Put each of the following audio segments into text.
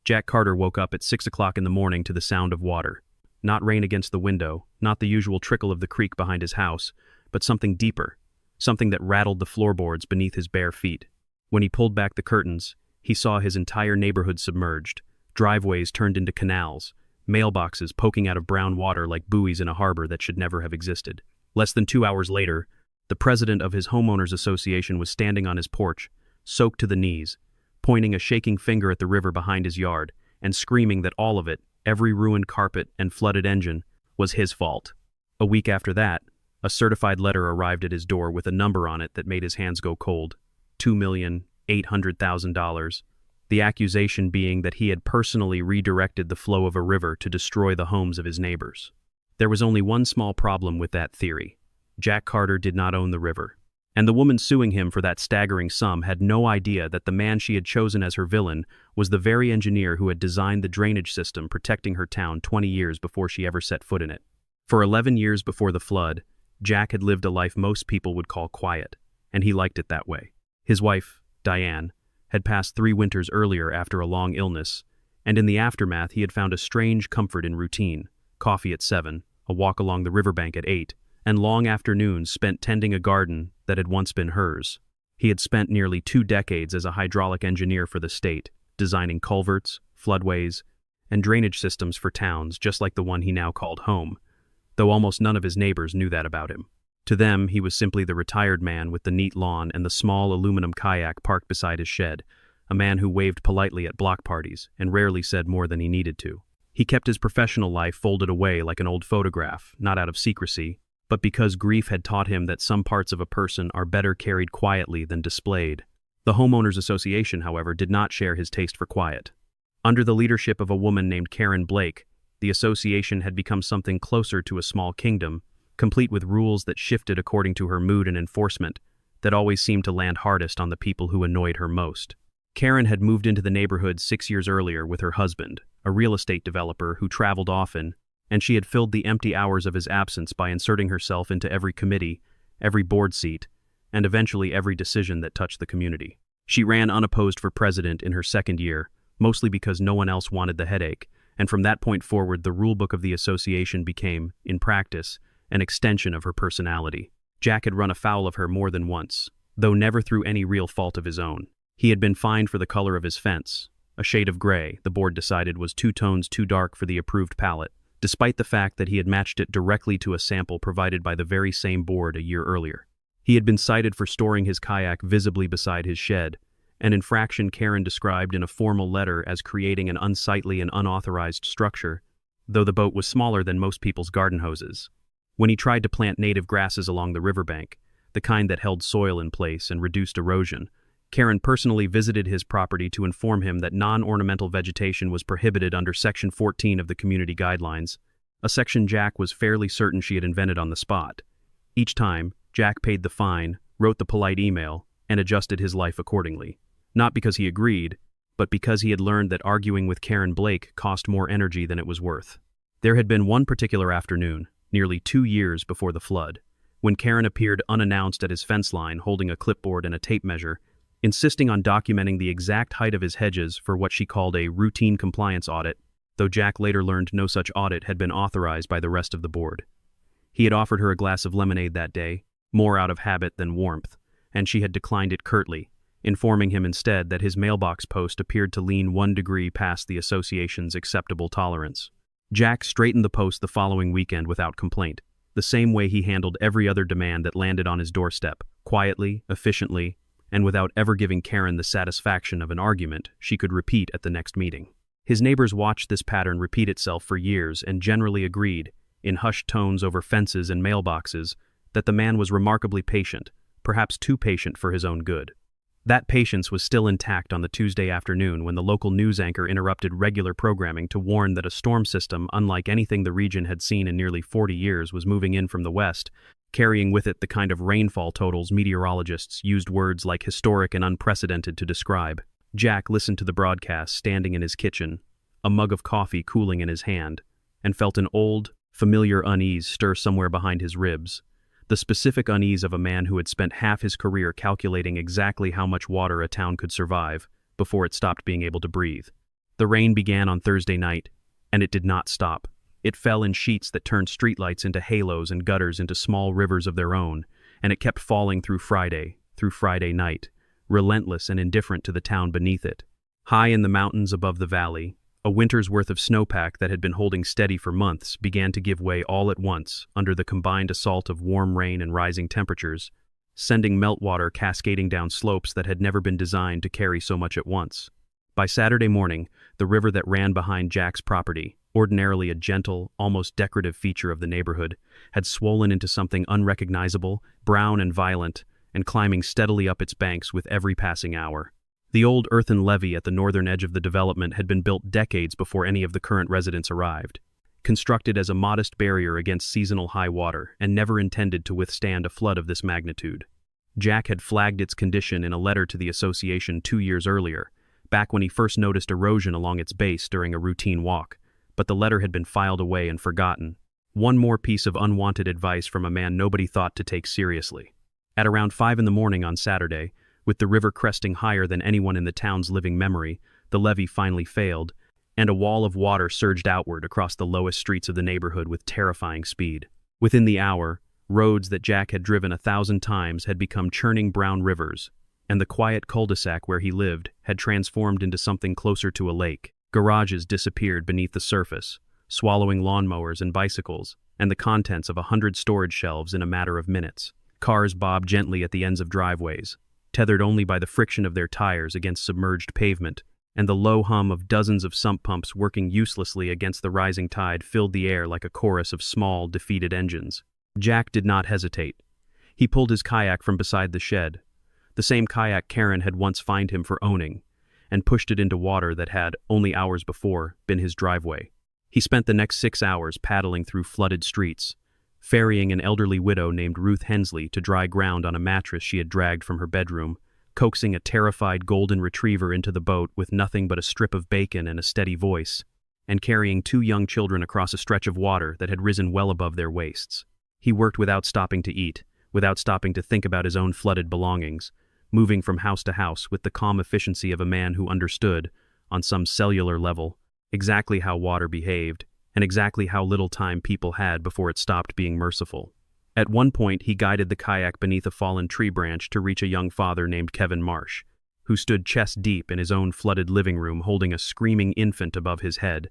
Jack Carter woke up at 6 o'clock in the morning to the sound of water. Not rain against the window, not the usual trickle of the creek behind his house, but something deeper, something that rattled the floorboards beneath his bare feet. When he pulled back the curtains, he saw his entire neighborhood submerged, driveways turned into canals, mailboxes poking out of brown water like buoys in a harbor that should never have existed. Less than 2 hours later, the president of his homeowners association was standing on his porch, soaked to the knees, pointing a shaking finger at the river behind his yard, and screaming that all of it, every ruined carpet and flooded engine, was his fault. A week after that, a certified letter arrived at his door with a number on it that made his hands go cold. $2,800,000. The accusation being that he had personally redirected the flow of a river to destroy the homes of his neighbors. There was only one small problem with that theory. Jack Carter did not own the river. And the woman suing him for that staggering sum had no idea that the man she had chosen as her villain was the very engineer who had designed the drainage system protecting her town 20 years before she ever set foot in it. For 11 years before the flood, Jack had lived a life most people would call quiet, and he liked it that way. His wife, Diane, had passed 3 winters earlier after a long illness, and in the aftermath he had found a strange comfort in routine: coffee at 7, a walk along the riverbank at 8, and long afternoons spent tending a garden that had once been hers. He had spent nearly 2 decades as a hydraulic engineer for the state, designing culverts, floodways, and drainage systems for towns just like the one he now called home, though almost none of his neighbors knew that about him. To them, he was simply the retired man with the neat lawn and the small aluminum kayak parked beside his shed, a man who waved politely at block parties and rarely said more than he needed to. He kept his professional life folded away like an old photograph, not out of secrecy, but because grief had taught him that some parts of a person are better carried quietly than displayed. The Homeowners Association, however, did not share his taste for quiet. Under the leadership of a woman named Karen Blake, the association had become something closer to a small kingdom, complete with rules that shifted according to her mood and enforcement, that always seemed to land hardest on the people who annoyed her most. Karen had moved into the neighborhood 6 years earlier with her husband, a real estate developer who traveled often, and she had filled the empty hours of his absence by inserting herself into every committee, every board seat, and eventually every decision that touched the community. She ran unopposed for president in her second year, mostly because no one else wanted the headache, and from that point forward the rulebook of the association became, in practice, an extension of her personality. Jack had run afoul of her more than once, though never through any real fault of his own. He had been fined for the color of his fence. A shade of gray, the board decided, was 2 tones too dark for the approved palette, despite the fact that he had matched it directly to a sample provided by the very same board a year earlier. He had been cited for storing his kayak visibly beside his shed, an infraction Karen described in a formal letter as creating an unsightly and unauthorized structure, though the boat was smaller than most people's garden hoses. When he tried to plant native grasses along the riverbank, the kind that held soil in place and reduced erosion, Karen personally visited his property to inform him that non-ornamental vegetation was prohibited under Section 14 of the Community Guidelines, a section Jack was fairly certain she had invented on the spot. Each time, Jack paid the fine, wrote the polite email, and adjusted his life accordingly. Not because he agreed, but because he had learned that arguing with Karen Blake cost more energy than it was worth. There had been one particular afternoon, nearly 2 years before the flood, when Karen appeared unannounced at his fence line holding a clipboard and a tape measure, insisting on documenting the exact height of his hedges for what she called a routine compliance audit, though Jack later learned no such audit had been authorized by the rest of the board. He had offered her a glass of lemonade that day, more out of habit than warmth, and she had declined it curtly, informing him instead that his mailbox post appeared to lean 1 degree past the association's acceptable tolerance. Jack straightened the post the following weekend without complaint, the same way he handled every other demand that landed on his doorstep, quietly, efficiently, and without ever giving Karen the satisfaction of an argument she could repeat at the next meeting. His neighbors watched this pattern repeat itself for years and generally agreed, in hushed tones over fences and mailboxes, that the man was remarkably patient, perhaps too patient for his own good. That patience was still intact on the Tuesday afternoon when the local news anchor interrupted regular programming to warn that a storm system unlike anything the region had seen in nearly 40 years was moving in from the west, carrying with it the kind of rainfall totals meteorologists used words like historic and unprecedented to describe. Jack listened to the broadcast standing in his kitchen, a mug of coffee cooling in his hand, and felt an old, familiar unease stir somewhere behind his ribs, the specific unease of a man who had spent half his career calculating exactly how much water a town could survive before it stopped being able to breathe. The rain began on Thursday night, and it did not stop. It fell in sheets that turned streetlights into halos and gutters into small rivers of their own, and it kept falling through Friday night, relentless and indifferent to the town beneath it. High in the mountains above the valley, a winter's worth of snowpack that had been holding steady for months began to give way all at once under the combined assault of warm rain and rising temperatures, sending meltwater cascading down slopes that had never been designed to carry so much at once. By Saturday morning, the river that ran behind Jack's property, ordinarily a gentle, almost decorative feature of the neighborhood, had swollen into something unrecognizable, brown and violent, and climbing steadily up its banks with every passing hour. The old earthen levee at the northern edge of the development had been built decades before any of the current residents arrived. Constructed as a modest barrier against seasonal high water and never intended to withstand a flood of this magnitude. Jack had flagged its condition in a letter to the association 2 years earlier, back when he first noticed erosion along its base during a routine walk, but the letter had been filed away and forgotten. One more piece of unwanted advice from a man nobody thought to take seriously. At around 5 a.m. on Saturday, with the river cresting higher than anyone in the town's living memory, the levee finally failed, and a wall of water surged outward across the lowest streets of the neighborhood with terrifying speed. Within the hour, roads that Jack had driven 1,000 times had become churning brown rivers, and the quiet cul-de-sac where he lived had transformed into something closer to a lake. Garages disappeared beneath the surface, swallowing lawnmowers and bicycles, and the contents of 100 storage shelves in a matter of minutes. Cars bobbed gently at the ends of driveways, tethered only by the friction of their tires against submerged pavement, and the low hum of dozens of sump pumps working uselessly against the rising tide filled the air like a chorus of small, defeated engines. Jack did not hesitate. He pulled his kayak from beside the shed, the same kayak Karen had once fined him for owning, and pushed it into water that had, only hours before, been his driveway. He spent the next 6 hours paddling through flooded streets, ferrying an elderly widow named Ruth Hensley to dry ground on a mattress she had dragged from her bedroom, coaxing a terrified golden retriever into the boat with nothing but a strip of bacon and a steady voice, and carrying 2 young children across a stretch of water that had risen well above their waists. He worked without stopping to eat, without stopping to think about his own flooded belongings, moving from house to house with the calm efficiency of a man who understood, on some cellular level, exactly how water behaved, and exactly how little time people had before it stopped being merciful. At one point, he guided the kayak beneath a fallen tree branch to reach a young father named Kevin Marsh, who stood chest-deep in his own flooded living room holding a screaming infant above his head,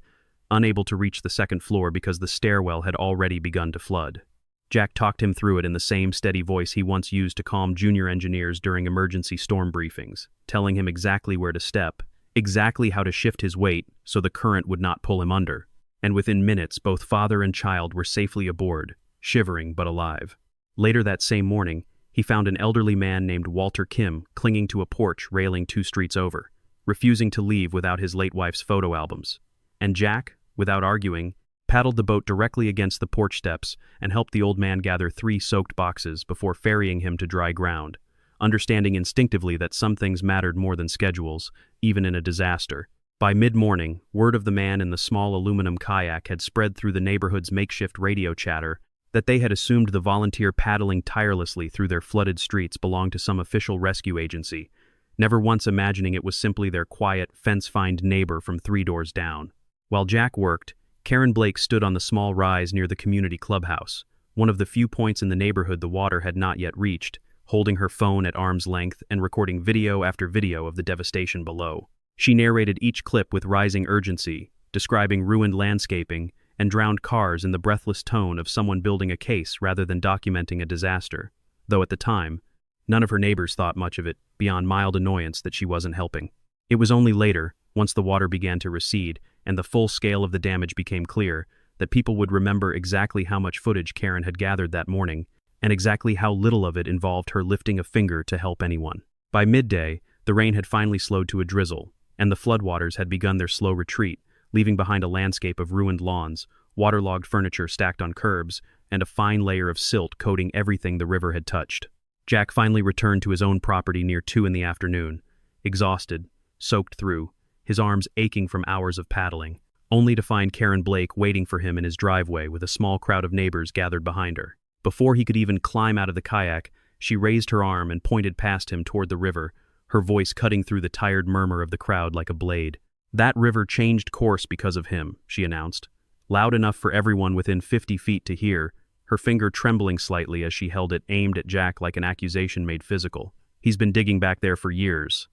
unable to reach the second floor because the stairwell had already begun to flood. Jack talked him through it in the same steady voice he once used to calm junior engineers during emergency storm briefings, telling him exactly where to step, exactly how to shift his weight so the current would not pull him under. And within minutes, both father and child were safely aboard, shivering but alive. Later that same morning, he found an elderly man named Walter Kim clinging to a porch railing 2 streets over, refusing to leave without his late wife's photo albums. And Jack, without arguing, paddled the boat directly against the porch steps and helped the old man gather 3 soaked boxes before ferrying him to dry ground, understanding instinctively that some things mattered more than schedules, even in a disaster. By mid-morning, word of the man in the small aluminum kayak had spread through the neighborhood's makeshift radio chatter that they had assumed the volunteer paddling tirelessly through their flooded streets belonged to some official rescue agency, never once imagining it was simply their quiet, fence-fined neighbor from 3 doors down. While Jack worked, Karen Blake stood on the small rise near the community clubhouse, one of the few points in the neighborhood the water had not yet reached, holding her phone at arm's length and recording video after video of the devastation below. She narrated each clip with rising urgency, describing ruined landscaping and drowned cars in the breathless tone of someone building a case rather than documenting a disaster, though at the time, none of her neighbors thought much of it, beyond mild annoyance that she wasn't helping. It was only later, once the water began to recede and the full scale of the damage became clear, that people would remember exactly how much footage Karen had gathered that morning, and exactly how little of it involved her lifting a finger to help anyone. By midday, the rain had finally slowed to a drizzle, and the floodwaters had begun their slow retreat, leaving behind a landscape of ruined lawns, waterlogged furniture stacked on curbs, and a fine layer of silt coating everything the river had touched. Jack finally returned to his own property near 2 in the afternoon, exhausted, soaked through, his arms aching from hours of paddling, only to find Karen Blake waiting for him in his driveway with a small crowd of neighbors gathered behind her. Before he could even climb out of the kayak, she raised her arm and pointed past him toward the river, her voice cutting through the tired murmur of the crowd like a blade. "That river changed course because of him," she announced, loud enough for everyone within 50 feet to hear, her finger trembling slightly as she held it aimed at Jack like an accusation made physical. "He's been digging back there for years.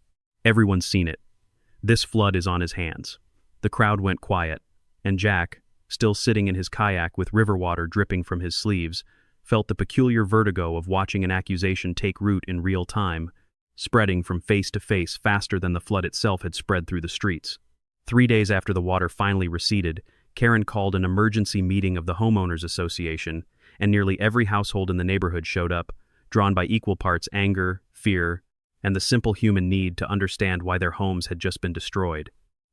Everyone's seen it. This flood is on his hands." The crowd went quiet, and Jack, still sitting in his kayak with river water dripping from his sleeves, felt the peculiar vertigo of watching an accusation take root in real time, spreading from face to face faster than the flood itself had spread through the streets. 3 days after the water finally receded, Karen called an emergency meeting of the Homeowners Association, and nearly every household in the neighborhood showed up, drawn by equal parts anger, fear, and the simple human need to understand why their homes had just been destroyed.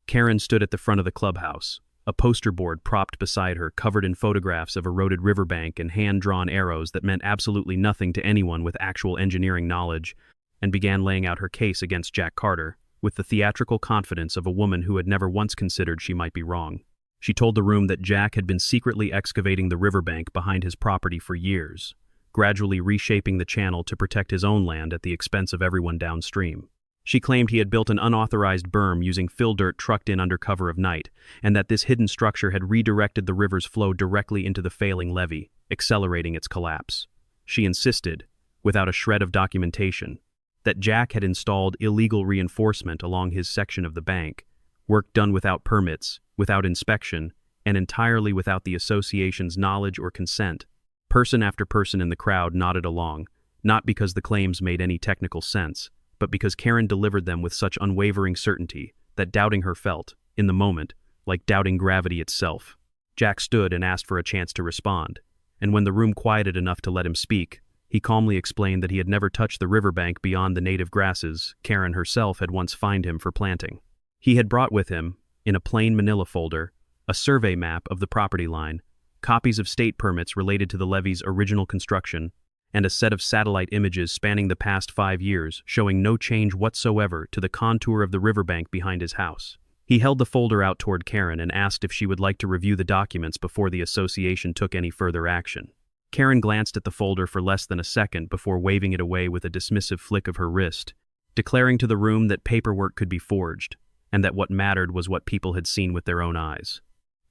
Karen stood at the front of the clubhouse, a poster board propped beside her covered in photographs of eroded riverbank and hand-drawn arrows that meant absolutely nothing to anyone with actual engineering knowledge, and began laying out her case against Jack Carter, with the theatrical confidence of a woman who had never once considered she might be wrong. She told the room that Jack had been secretly excavating the riverbank behind his property for years, gradually reshaping the channel to protect his own land at the expense of everyone downstream. She claimed he had built an unauthorized berm using fill dirt trucked in under cover of night, and that this hidden structure had redirected the river's flow directly into the failing levee, accelerating its collapse. She insisted, without a shred of documentation, that Jack had installed illegal reinforcement along his section of the bank, work done without permits, without inspection, and entirely without the association's knowledge or consent. Person after person in the crowd nodded along, not because the claims made any technical sense, but because Karen delivered them with such unwavering certainty that doubting her felt, in the moment, like doubting gravity itself. Jack stood and asked for a chance to respond, and when the room quieted enough to let him speak, he calmly explained that he had never touched the riverbank beyond the native grasses Karen herself had once fined him for planting. He had brought with him, in a plain manila folder, a survey map of the property line, copies of state permits related to the levee's original construction, and a set of satellite images spanning the past 5 years showing no change whatsoever to the contour of the riverbank behind his house. He held the folder out toward Karen and asked if she would like to review the documents before the association took any further action. Karen glanced at the folder for less than a second before waving it away with a dismissive flick of her wrist, declaring to the room that paperwork could be forged, and that what mattered was what people had seen with their own eyes.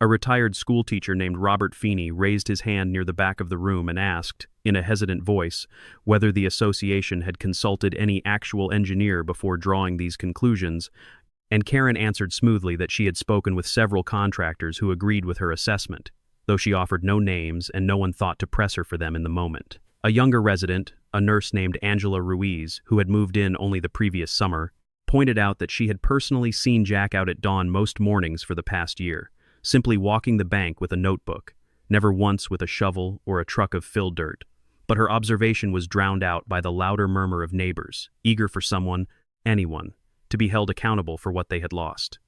A retired schoolteacher named Robert Feeney raised his hand near the back of the room and asked, in a hesitant voice, whether the association had consulted any actual engineer before drawing these conclusions, and Karen answered smoothly that she had spoken with several contractors who agreed with her assessment, though she offered no names and no one thought to press her for them in the moment. A younger resident, a nurse named Angela Ruiz, who had moved in only the previous summer, pointed out that she had personally seen Jack out at dawn most mornings for the past year, simply walking the bank with a notebook, never once with a shovel or a truck of filled dirt. But her observation was drowned out by the louder murmur of neighbors, eager for someone, anyone, to be held accountable for what they had lost.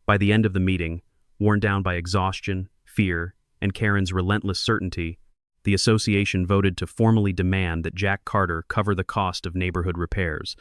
By the end of the meeting, worn down by exhaustion, fear, and Karen's relentless certainty, the association voted to formally demand that Jack Carter cover the cost of neighborhood repairs,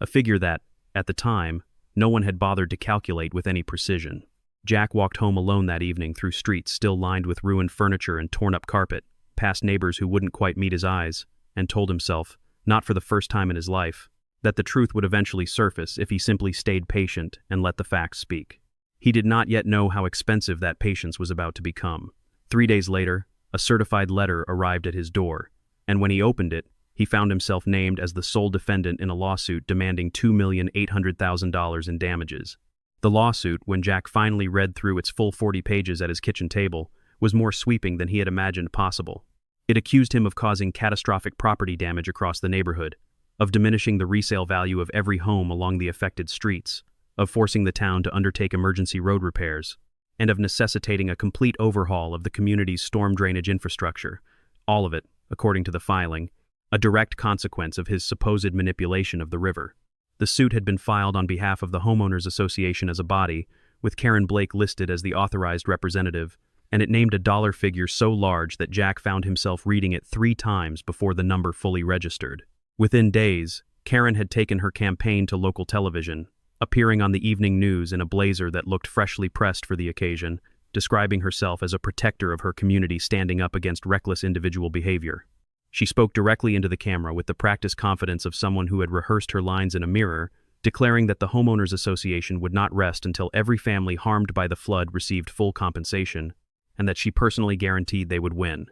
a figure that, at the time, no one had bothered to calculate with any precision. Jack walked home alone that evening through streets still lined with ruined furniture and torn-up carpet, past neighbors who wouldn't quite meet his eyes, and told himself, not for the first time in his life, that the truth would eventually surface if he simply stayed patient and let the facts speak. He did not yet know how expensive that patience was about to become. 3 days later, a certified letter arrived at his door, and when he opened it, he found himself named as the sole defendant in a lawsuit demanding $2,800,000 in damages. The lawsuit, when Jack finally read through its full 40 pages at his kitchen table, was more sweeping than he had imagined possible. It accused him of causing catastrophic property damage across the neighborhood, of diminishing the resale value of every home along the affected streets, of forcing the town to undertake emergency road repairs, and of necessitating a complete overhaul of the community's storm drainage infrastructure, all of it, according to the filing, a direct consequence of his supposed manipulation of the river. The suit had been filed on behalf of the Homeowners Association as a body, with Karen Blake listed as the authorized representative, and it named a dollar figure so large that Jack found himself reading it 3 times before the number fully registered. Within days, Karen had taken her campaign to local television, appearing on the evening news in a blazer that looked freshly pressed for the occasion, describing herself as a protector of her community standing up against reckless individual behavior. She spoke directly into the camera with the practiced confidence of someone who had rehearsed her lines in a mirror, declaring that the homeowners association would not rest until every family harmed by the flood received full compensation, and that she personally guaranteed they would win.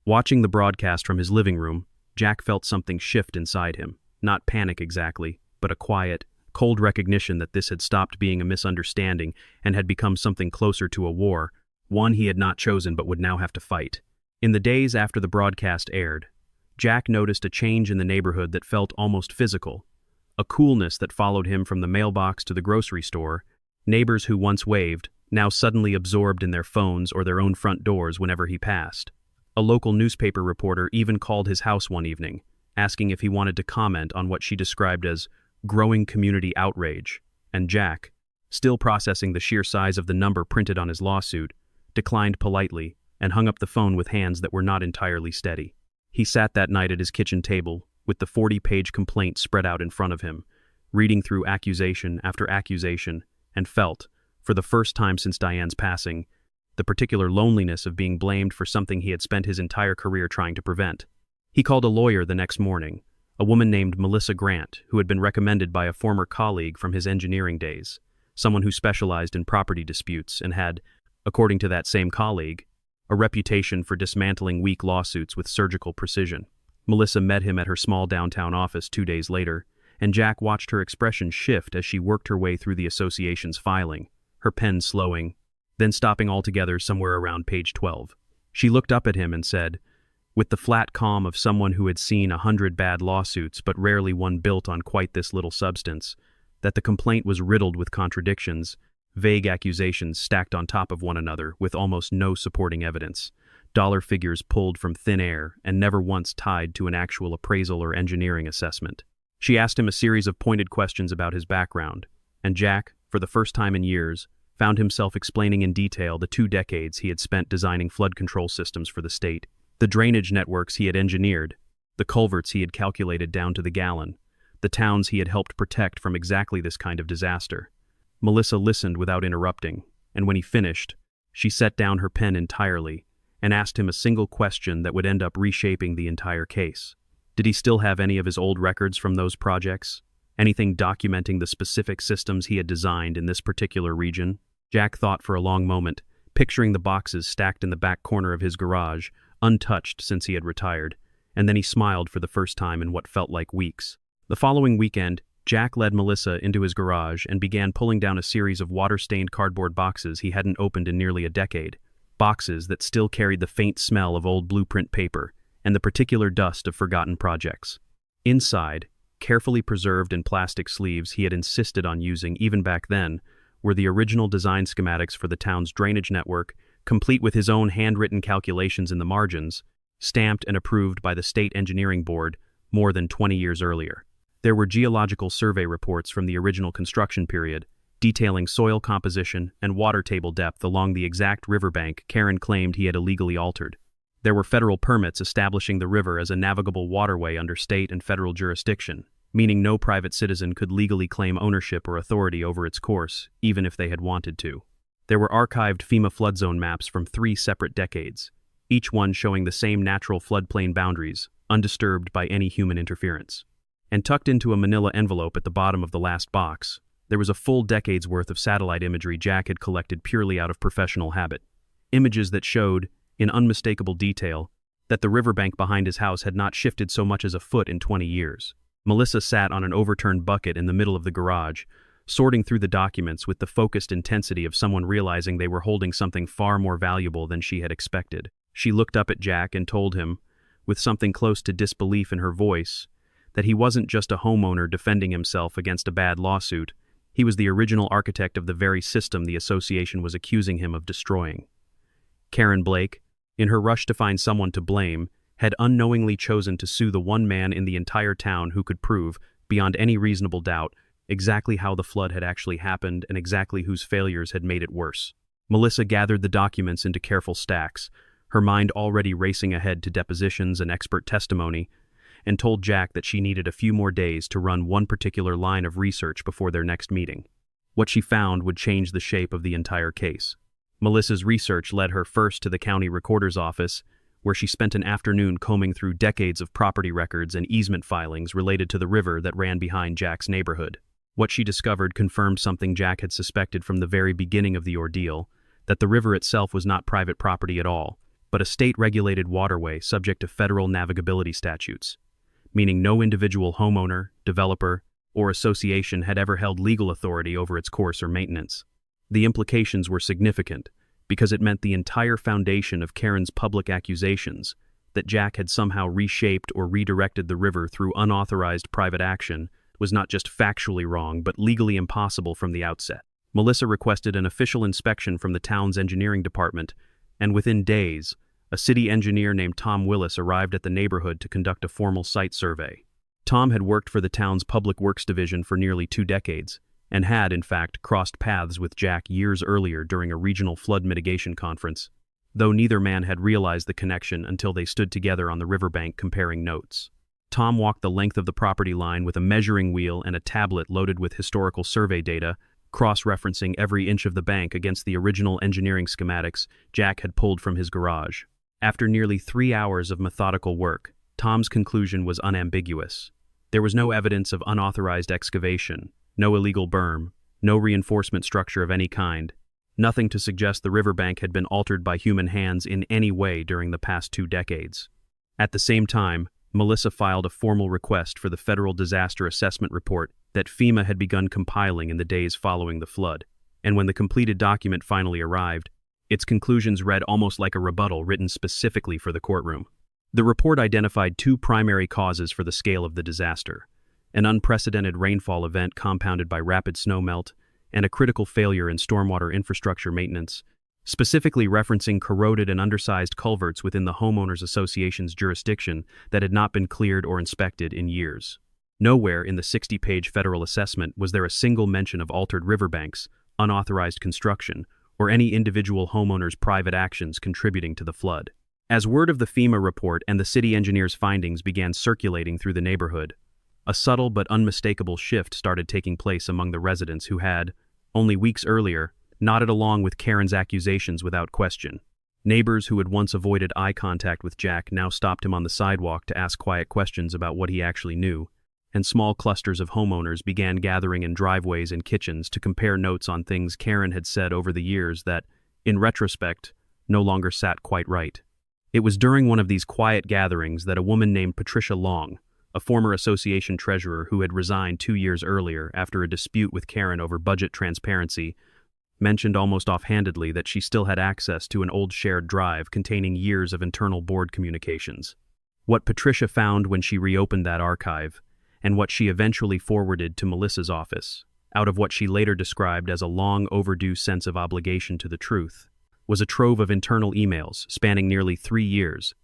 Watching the broadcast from his living room, Jack felt something shift inside him, not panic exactly, but a quiet, cold recognition that this had stopped being a misunderstanding and had become something closer to a war, one he had not chosen but would now have to fight. In the days after the broadcast aired, Jack noticed a change in the neighborhood that felt almost physical, a coolness that followed him from the mailbox to the grocery store. Neighbors who once waved, now suddenly absorbed in their phones or their own front doors whenever he passed. A local newspaper reporter even called his house one evening, asking if he wanted to comment on what she described as growing community outrage, and Jack, still processing the sheer size of the number printed on his lawsuit, declined politely and hung up the phone with hands that were not entirely steady. He sat that night at his kitchen table, with the 40-page complaint spread out in front of him, reading through accusation after accusation, and felt, for the first time since Diane's passing, the particular loneliness of being blamed for something he had spent his entire career trying to prevent. He called a lawyer the next morning, a woman named Melissa Grant, who had been recommended by a former colleague from his engineering days, someone who specialized in property disputes and had, according to that same colleague, a reputation for dismantling weak lawsuits with surgical precision. Melissa met him at her small downtown office 2 days later, and Jack watched her expression shift as she worked her way through the association's filing, her pen slowing, then stopping altogether somewhere around page 12. She looked up at him and said, with the flat calm of someone who had seen 100 bad lawsuits but rarely one built on quite this little substance, that the complaint was riddled with contradictions, vague accusations stacked on top of one another with almost no supporting evidence, dollar figures pulled from thin air and never once tied to an actual appraisal or engineering assessment. She asked him a series of pointed questions about his background, and Jack, for the first time in years, found himself explaining in detail the 2 decades he had spent designing flood control systems for the state, the drainage networks he had engineered, the culverts he had calculated down to the gallon, the towns he had helped protect from exactly this kind of disaster. Melissa listened without interrupting, and when he finished, she set down her pen entirely and asked him a single question that would end up reshaping the entire case. Did he still have any of his old records from those projects? Anything documenting the specific systems he had designed in this particular region? Jack thought for a long moment, picturing the boxes stacked in the back corner of his garage, untouched since he had retired, and then he smiled for the first time in what felt like weeks. The following weekend, Jack led Melissa into his garage and began pulling down a series of water-stained cardboard boxes he hadn't opened in nearly a decade, boxes that still carried the faint smell of old blueprint paper and the particular dust of forgotten projects. Inside, carefully preserved in plastic sleeves he had insisted on using even back then, were the original design schematics for the town's drainage network, complete with his own handwritten calculations in the margins, stamped and approved by the State Engineering Board more than 20 years earlier. There were geological survey reports from the original construction period, detailing soil composition and water table depth along the exact riverbank Karen claimed he had illegally altered. There were federal permits establishing the river as a navigable waterway under state and federal jurisdiction, meaning no private citizen could legally claim ownership or authority over its course, even if they had wanted to. There were archived FEMA flood zone maps from 3 separate decades, each one showing the same natural floodplain boundaries, undisturbed by any human interference. And tucked into a manila envelope at the bottom of the last box, there was a full decade's worth of satellite imagery Jack had collected purely out of professional habit. Images that showed, in unmistakable detail, that the riverbank behind his house had not shifted so much as a foot in 20 years. Melissa sat on an overturned bucket in the middle of the garage, sorting through the documents with the focused intensity of someone realizing they were holding something far more valuable than she had expected. She looked up at Jack and told him, with something close to disbelief in her voice, that he wasn't just a homeowner defending himself against a bad lawsuit, he was the original architect of the very system the association was accusing him of destroying. Karen Blake, in her rush to find someone to blame, had unknowingly chosen to sue the one man in the entire town who could prove, beyond any reasonable doubt, exactly how the flood had actually happened and exactly whose failures had made it worse. Melissa gathered the documents into careful stacks, her mind already racing ahead to depositions and expert testimony, and told Jack that she needed a few more days to run one particular line of research before their next meeting. What she found would change the shape of the entire case. Melissa's research led her first to the county recorder's office, where she spent an afternoon combing through decades of property records and easement filings related to the river that ran behind Jack's neighborhood. What she discovered confirmed something Jack had suspected from the very beginning of the ordeal, that the river itself was not private property at all, but a state-regulated waterway subject to federal navigability statutes, meaning no individual homeowner, developer, or association had ever held legal authority over its course or maintenance. The implications were significant, because it meant the entire foundation of Karen's public accusations, that Jack had somehow reshaped or redirected the river through unauthorized private action, was not just factually wrong but legally impossible from the outset. Melissa requested an official inspection from the town's engineering department, and within days, a city engineer named Tom Willis arrived at the neighborhood to conduct a formal site survey. Tom had worked for the town's Public Works Division for nearly 2 decades, and had, in fact, crossed paths with Jack years earlier during a regional flood mitigation conference, though neither man had realized the connection until they stood together on the riverbank comparing notes. Tom walked the length of the property line with a measuring wheel and a tablet loaded with historical survey data, cross-referencing every inch of the bank against the original engineering schematics Jack had pulled from his garage. After nearly 3 hours of methodical work, Tom's conclusion was unambiguous. There was no evidence of unauthorized excavation, no illegal berm, no reinforcement structure of any kind, nothing to suggest the riverbank had been altered by human hands in any way during the past 2 decades. At the same time, Melissa filed a formal request for the Federal Disaster Assessment Report that FEMA had begun compiling in the days following the flood, and when the completed document finally arrived, its conclusions read almost like a rebuttal written specifically for the courtroom. The report identified 2 primary causes for the scale of the disaster: an unprecedented rainfall event compounded by rapid snowmelt, and a critical failure in stormwater infrastructure maintenance, specifically referencing corroded and undersized culverts within the Homeowners Association's jurisdiction that had not been cleared or inspected in years. Nowhere in the 60-page federal assessment was there a single mention of altered riverbanks, unauthorized construction, or any individual homeowner's private actions contributing to the flood. As word of the FEMA report and the city engineer's findings began circulating through the neighborhood, a subtle but unmistakable shift started taking place among the residents who had, only weeks earlier, nodded along with Karen's accusations without question. Neighbors who had once avoided eye contact with Jack now stopped him on the sidewalk to ask quiet questions about what he actually knew, and small clusters of homeowners began gathering in driveways and kitchens to compare notes on things Karen had said over the years that, in retrospect, no longer sat quite right. It was during one of these quiet gatherings that a woman named Patricia Long, a former association treasurer who had resigned 2 years earlier after a dispute with Karen over budget transparency, mentioned almost offhandedly that she still had access to an old shared drive containing years of internal board communications. What Patricia found when she reopened that archive, and what she eventually forwarded to Melissa's office, out of what she later described as a long overdue sense of obligation to the truth, was a trove of internal emails spanning nearly 3 years,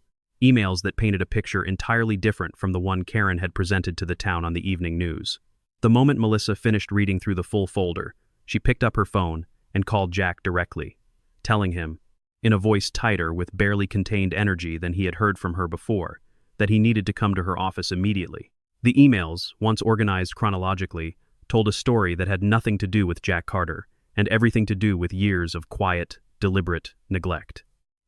emails that painted a picture entirely different from the one Karen had presented to the town on the evening news. The moment Melissa finished reading through the full folder, she picked up her phone and called Jack directly, telling him, in a voice tighter with barely contained energy than he had heard from her before, that he needed to come to her office immediately. The emails, once organized chronologically, told a story that had nothing to do with Jack Carter and everything to do with years of quiet, deliberate neglect.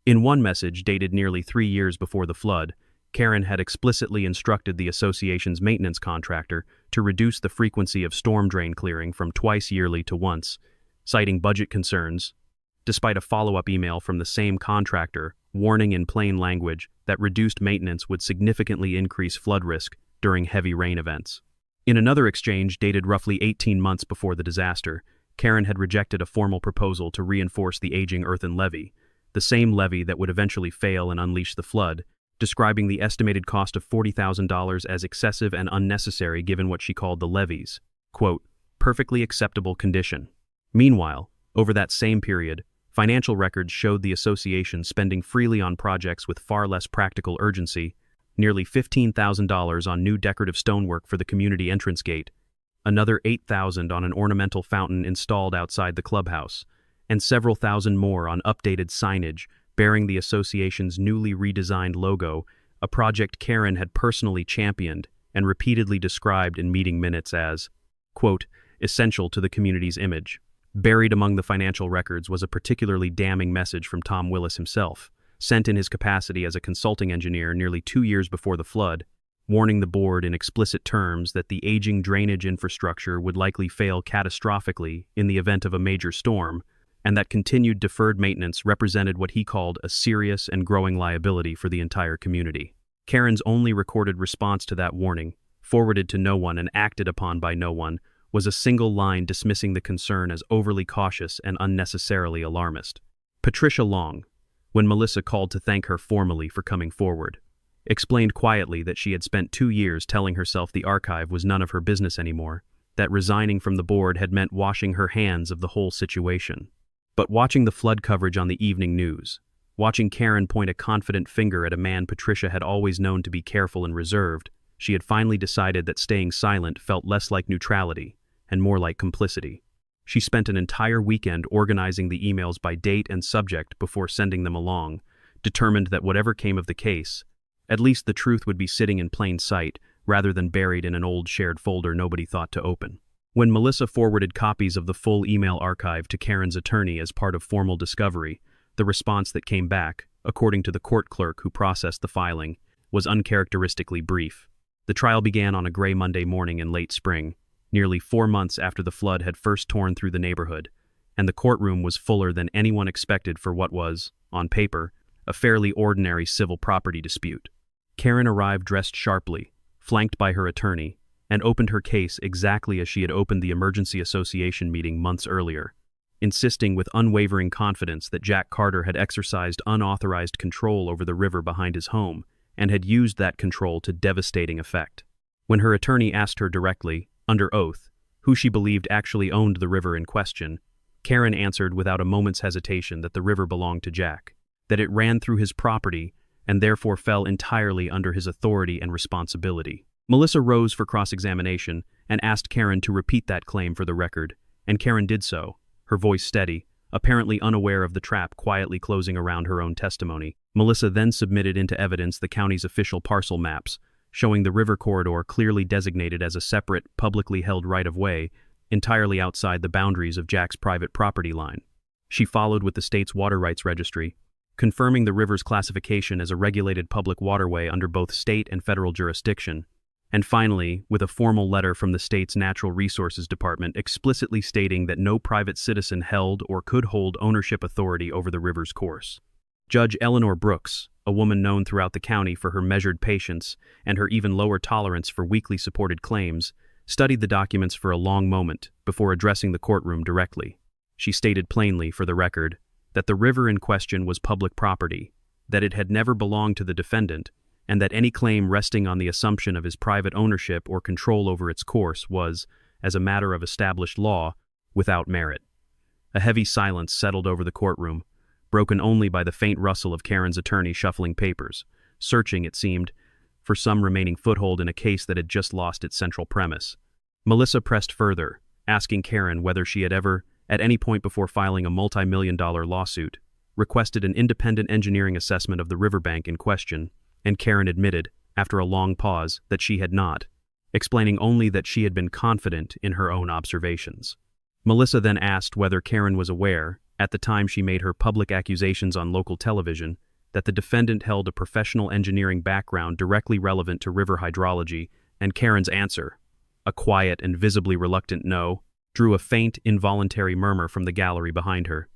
In one message dated nearly 3 years before the flood, Karen had explicitly instructed the association's maintenance contractor to reduce the frequency of storm drain clearing from twice yearly to once, citing budget concerns, despite a follow-up email from the same contractor warning in plain language that reduced maintenance would significantly increase flood risk during heavy rain events. In another exchange dated roughly 18 months before the disaster, Karen had rejected a formal proposal to reinforce the aging earthen levee, the same levee that would eventually fail and unleash the flood, describing the estimated cost of $40,000 as excessive and unnecessary given what she called the levee's, quote, perfectly acceptable condition. Meanwhile, over that same period, financial records showed the association spending freely on projects with far less practical urgency, nearly $15,000 on new decorative stonework for the community entrance gate, another $8,000 on an ornamental fountain installed outside the clubhouse, and several thousand more on updated signage bearing the association's newly redesigned logo, a project Karen had personally championed and repeatedly described in meeting minutes as, quote, essential to the community's image. Buried among the financial records was a particularly damning message from Tom Willis himself, sent in his capacity as a consulting engineer nearly 2 years before the flood, warning the board in explicit terms that the aging drainage infrastructure would likely fail catastrophically in the event of a major storm, and that continued deferred maintenance represented what he called a serious and growing liability for the entire community. Karen's only recorded response to that warning, forwarded to no one and acted upon by no one, was a single line dismissing the concern as overly cautious and unnecessarily alarmist. Patricia Long, when Melissa called to thank her formally for coming forward, explained quietly that she had spent 2 years telling herself the archive was none of her business anymore, that resigning from the board had meant washing her hands of the whole situation. But watching the flood coverage on the evening news, watching Karen point a confident finger at a man Patricia had always known to be careful and reserved, she had finally decided that staying silent felt less like neutrality and more like complicity. She spent an entire weekend organizing the emails by date and subject before sending them along, determined that whatever came of the case, at least the truth would be sitting in plain sight rather than buried in an old shared folder nobody thought to open. When Melissa forwarded copies of the full email archive to Karen's attorney as part of formal discovery, the response that came back, according to the court clerk who processed the filing, was uncharacteristically brief. The trial began on a gray Monday morning in late spring, nearly 4 months after the flood had first torn through the neighborhood, and the courtroom was fuller than anyone expected for what was, on paper, a fairly ordinary civil property dispute. Karen arrived dressed sharply, flanked by her attorney, and opened her case exactly as she had opened the Emergency Association meeting months earlier, insisting with unwavering confidence that Jack Carter had exercised unauthorized control over the river behind his home and had used that control to devastating effect. When her attorney asked her directly, under oath, who she believed actually owned the river in question, Karen answered without a moment's hesitation that the river belonged to Jack, that it ran through his property and therefore fell entirely under his authority and responsibility. Melissa rose for cross-examination and asked Karen to repeat that claim for the record, and Karen did so, her voice steady, apparently unaware of the trap quietly closing around her own testimony. Melissa then submitted into evidence the county's official parcel maps, showing the river corridor clearly designated as a separate, publicly held right-of-way, entirely outside the boundaries of Jack's private property line. She followed with the state's water rights registry, confirming the river's classification as a regulated public waterway under both state and federal jurisdiction, and finally, with a formal letter from the state's Natural Resources Department explicitly stating that no private citizen held or could hold ownership authority over the river's course. Judge Eleanor Brooks, a woman known throughout the county for her measured patience and her even lower tolerance for weakly supported claims, studied the documents for a long moment before addressing the courtroom directly. She stated plainly, for the record, that the river in question was public property, that it had never belonged to the defendant, and that any claim resting on the assumption of his private ownership or control over its course was, as a matter of established law, without merit. A heavy silence settled over the courtroom, broken only by the faint rustle of Karen's attorney shuffling papers, searching, it seemed, for some remaining foothold in a case that had just lost its central premise. Melissa pressed further, asking Karen whether she had ever, at any point before filing a multi-million-dollar lawsuit, requested an independent engineering assessment of the riverbank in question, and Karen admitted, after a long pause, that she had not, explaining only that she had been confident in her own observations. Melissa then asked whether Karen was aware, at the time she made her public accusations on local television, that the defendant held a professional engineering background directly relevant to river hydrology, and Karen's answer, a quiet and visibly reluctant no, drew a faint, involuntary murmur from the gallery behind her.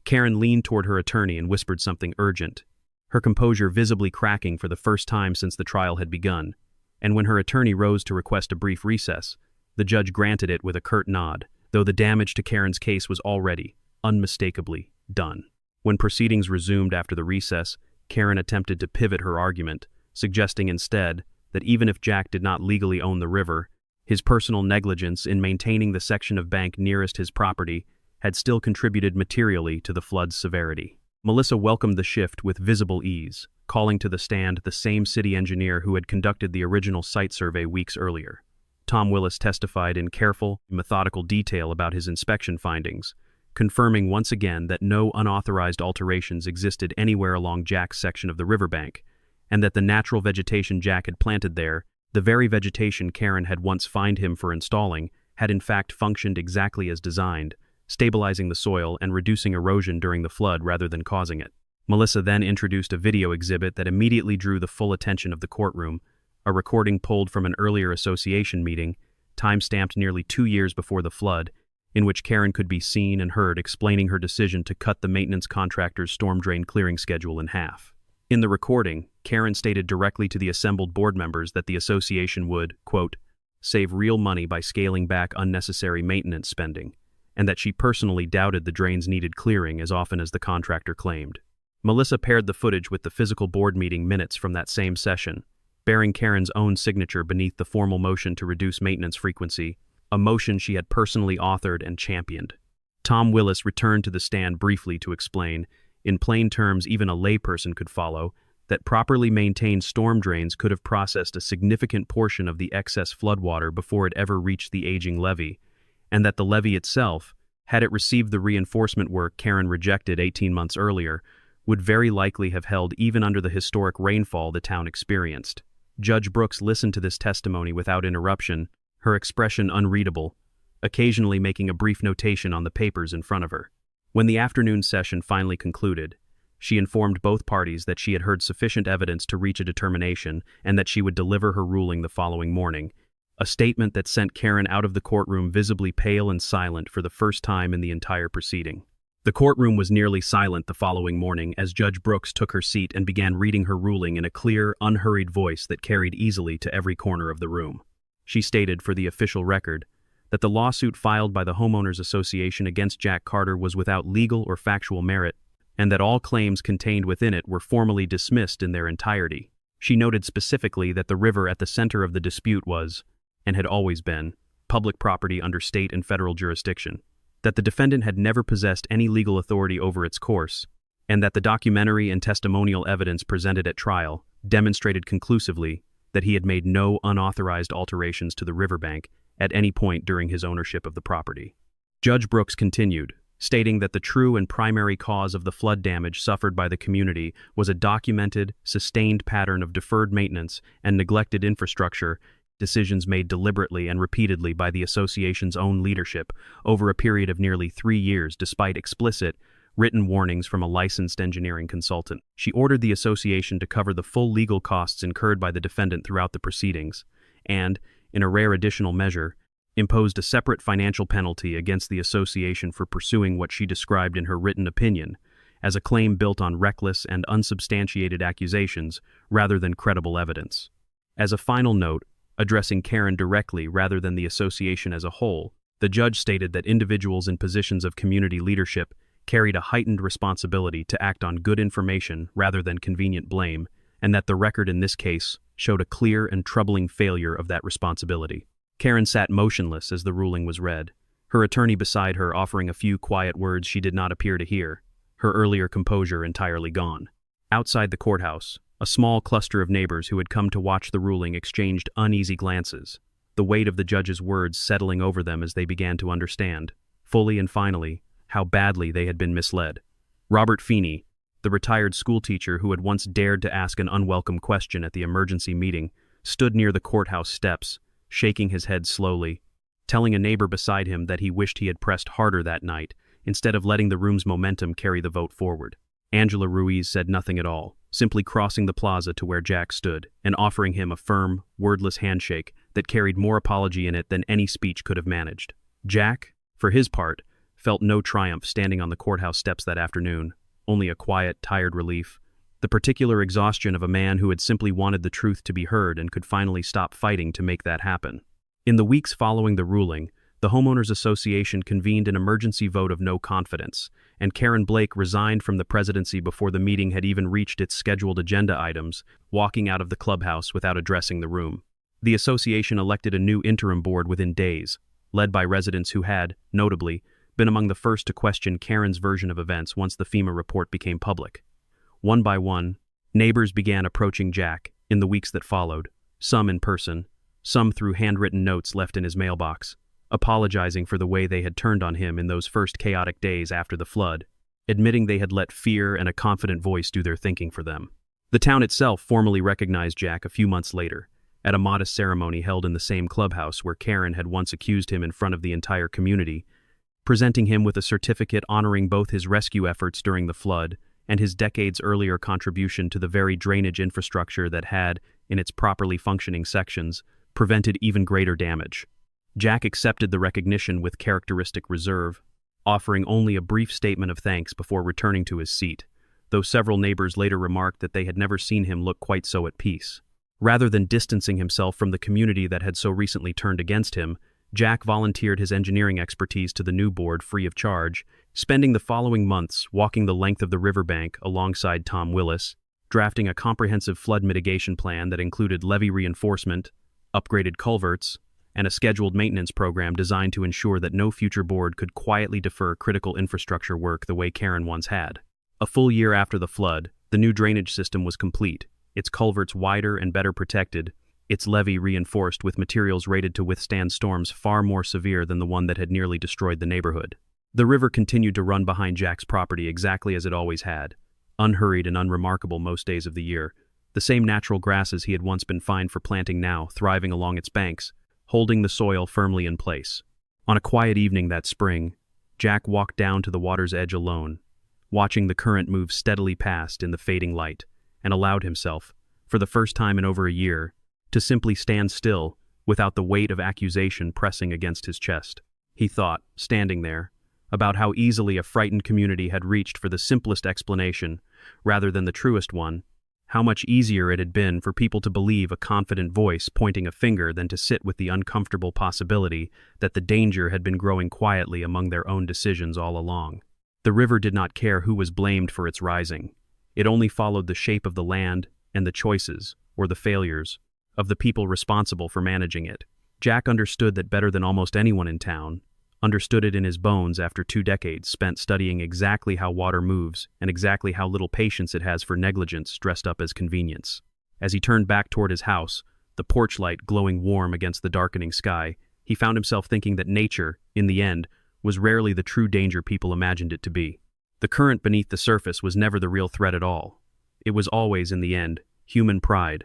Karen leaned toward her attorney and whispered something urgent, her composure visibly cracking for the first time since the trial had begun, and when her attorney rose to request a brief recess, the judge granted it with a curt nod, though the damage to Karen's case was already, unmistakably, done. When proceedings resumed after the recess, Karen attempted to pivot her argument, suggesting instead that even if Jack did not legally own the river, his personal negligence in maintaining the section of bank nearest his property had still contributed materially to the flood's severity. Melissa welcomed the shift with visible ease, calling to the stand the same city engineer who had conducted the original site survey weeks earlier. Tom Willis testified in careful, methodical detail about his inspection findings, confirming once again that no unauthorized alterations existed anywhere along Jack's section of the riverbank, and that the natural vegetation Jack had planted there, the very vegetation Karen had once fined him for installing, had in fact functioned exactly as designed, stabilizing the soil and reducing erosion during the flood rather than causing it. Melissa then introduced a video exhibit that immediately drew the full attention of the courtroom, a recording pulled from an earlier association meeting, time-stamped nearly 2 years before the flood, in which Karen could be seen and heard explaining her decision to cut the maintenance contractor's storm drain clearing schedule in half. In the recording, Karen stated directly to the assembled board members that the association would, quote, save real money by scaling back unnecessary maintenance spending, and that she personally doubted the drains needed clearing as often as the contractor claimed. Melissa paired the footage with the physical board meeting minutes from that same session, bearing Karen's own signature beneath the formal motion to reduce maintenance frequency, a motion she had personally authored and championed. Tom Willis returned to the stand briefly to explain, in plain terms even a layperson could follow, that properly maintained storm drains could have processed a significant portion of the excess floodwater before it ever reached the aging levee, and that the levee itself, had it received the reinforcement work Karen rejected 18 months earlier, would very likely have held even under the historic rainfall the town experienced. Judge Brooks listened to this testimony without interruption, her expression unreadable, occasionally making a brief notation on the papers in front of her. When the afternoon session finally concluded, she informed both parties that she had heard sufficient evidence to reach a determination and that she would deliver her ruling the following morning, a statement that sent Karen out of the courtroom visibly pale and silent for the first time in the entire proceeding. The courtroom was nearly silent the following morning as Judge Brooks took her seat and began reading her ruling in a clear, unhurried voice that carried easily to every corner of the room. She stated, for the official record, that the lawsuit filed by the Homeowners Association against Jack Carter was without legal or factual merit, and that all claims contained within it were formally dismissed in their entirety. She noted specifically that the river at the center of the dispute was, and had always been, public property under state and federal jurisdiction, that the defendant had never possessed any legal authority over its course, and that the documentary and testimonial evidence presented at trial demonstrated conclusively that he had made no unauthorized alterations to the riverbank at any point during his ownership of the property. Judge Brooks continued, stating that the true and primary cause of the flood damage suffered by the community was a documented, sustained pattern of deferred maintenance and neglected infrastructure decisions made deliberately and repeatedly by the association's own leadership over a period of nearly 3 years despite explicit, written warnings from a licensed engineering consultant. She ordered the association to cover the full legal costs incurred by the defendant throughout the proceedings and, in a rare additional measure, imposed a separate financial penalty against the association for pursuing what she described in her written opinion as a claim built on reckless and unsubstantiated accusations rather than credible evidence. As a final note, addressing Karen directly rather than the association as a whole, the judge stated that individuals in positions of community leadership carried a heightened responsibility to act on good information rather than convenient blame, and that the record in this case showed a clear and troubling failure of that responsibility. Karen sat motionless as the ruling was read, her attorney beside her offering a few quiet words she did not appear to hear, her earlier composure entirely gone. Outside the courthouse, a small cluster of neighbors who had come to watch the ruling exchanged uneasy glances, the weight of the judge's words settling over them as they began to understand, fully and finally, how badly they had been misled. Robert Feeney, the retired schoolteacher who had once dared to ask an unwelcome question at the emergency meeting, stood near the courthouse steps, shaking his head slowly, telling a neighbor beside him that he wished he had pressed harder that night, instead of letting the room's momentum carry the vote forward. Angela Ruiz said nothing at all, simply crossing the plaza to where Jack stood and offering him a firm, wordless handshake that carried more apology in it than any speech could have managed. Jack, for his part, felt no triumph standing on the courthouse steps that afternoon, only a quiet, tired relief, the particular exhaustion of a man who had simply wanted the truth to be heard and could finally stop fighting to make that happen. In the weeks following the ruling, the Homeowners Association convened an emergency vote of no confidence, and Karen Blake resigned from the presidency before the meeting had even reached its scheduled agenda items, walking out of the clubhouse without addressing the room. The association elected a new interim board within days, led by residents who had, notably, been among the first to question Karen's version of events once the FEMA report became public. One by one, neighbors began approaching Jack in the weeks that followed, some in person, some through handwritten notes left in his mailbox, apologizing for the way they had turned on him in those first chaotic days after the flood, admitting they had let fear and a confident voice do their thinking for them. The town itself formally recognized Jack a few months later, at a modest ceremony held in the same clubhouse where Karen had once accused him in front of the entire community, presenting him with a certificate honoring both his rescue efforts during the flood and his decades-earlier contribution to the very drainage infrastructure that had, in its properly functioning sections, prevented even greater damage. Jack accepted the recognition with characteristic reserve, offering only a brief statement of thanks before returning to his seat, though several neighbors later remarked that they had never seen him look quite so at peace. Rather than distancing himself from the community that had so recently turned against him, Jack volunteered his engineering expertise to the new board free of charge, spending the following months walking the length of the riverbank alongside Tom Willis, drafting a comprehensive flood mitigation plan that included levee reinforcement, upgraded culverts, and a scheduled maintenance program designed to ensure that no future board could quietly defer critical infrastructure work the way Karen once had. A full year after the flood, the new drainage system was complete, its culverts wider and better protected, its levee reinforced with materials rated to withstand storms far more severe than the one that had nearly destroyed the neighborhood. The river continued to run behind Jack's property exactly as it always had, unhurried and unremarkable most days of the year, the same natural grasses he had once been fined for planting now thriving along its banks, holding the soil firmly in place. On a quiet evening that spring, Jack walked down to the water's edge alone, watching the current move steadily past in the fading light, and allowed himself, for the first time in over a year, to simply stand still without the weight of accusation pressing against his chest. He thought, standing there, about how easily a frightened community had reached for the simplest explanation, rather than the truest one, how much easier it had been for people to believe a confident voice pointing a finger than to sit with the uncomfortable possibility that the danger had been growing quietly among their own decisions all along. The river did not care who was blamed for its rising. It only followed the shape of the land and the choices, or the failures, of the people responsible for managing it. Jack understood that better than almost anyone in town, understood it in his bones after 2 decades spent studying exactly how water moves and exactly how little patience it has for negligence dressed up as convenience. As he turned back toward his house, the porch light glowing warm against the darkening sky, he found himself thinking that nature, in the end, was rarely the true danger people imagined it to be. The current beneath the surface was never the real threat at all. It was always, in the end, human pride,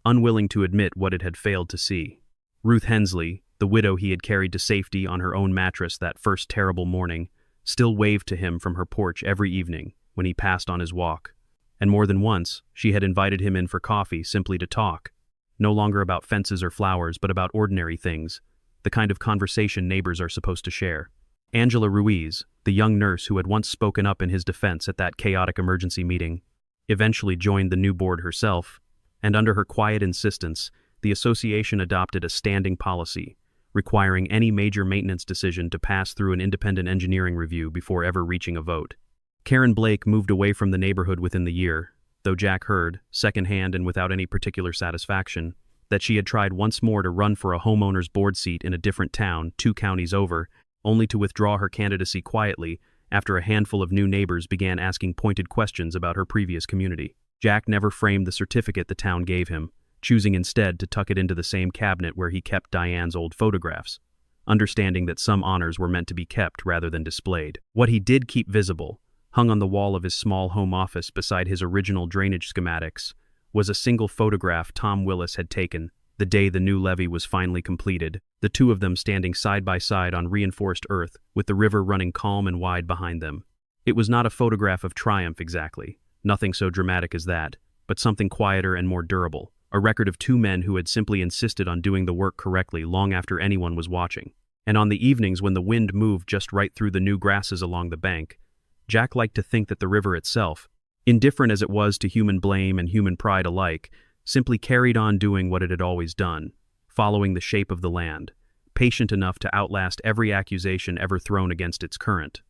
unwilling to admit what it had failed to see. Ruth Hensley, the widow he had carried to safety on her own mattress that first terrible morning, still waved to him from her porch every evening when he passed on his walk. And more than once, she had invited him in for coffee simply to talk, no longer about fences or flowers, but about ordinary things, the kind of conversation neighbors are supposed to share. Angela Ruiz, the young nurse who had once spoken up in his defense at that chaotic emergency meeting, eventually joined the new board herself, and under her quiet insistence, the association adopted a standing policy, requiring any major maintenance decision to pass through an independent engineering review before ever reaching a vote. Karen Blake moved away from the neighborhood within the year, though Jack heard, secondhand and without any particular satisfaction, that she had tried once more to run for a homeowner's board seat in a different town 2 counties over, only to withdraw her candidacy quietly after a handful of new neighbors began asking pointed questions about her previous community. Jack never framed the certificate the town gave him, choosing instead to tuck it into the same cabinet where he kept Diane's old photographs, understanding that some honors were meant to be kept rather than displayed. What he did keep visible, hung on the wall of his small home office beside his original drainage schematics, was a single photograph Tom Willis had taken the day the new levee was finally completed, the two of them standing side by side on reinforced earth with the river running calm and wide behind them. It was not a photograph of triumph exactly, nothing so dramatic as that, but something quieter and more durable, a record of 2 men who had simply insisted on doing the work correctly long after anyone was watching. And on the evenings when the wind moved just right through the new grasses along the bank, Jack liked to think that the river itself, indifferent as it was to human blame and human pride alike, simply carried on doing what it had always done, following the shape of the land, patient enough to outlast every accusation ever thrown against its current.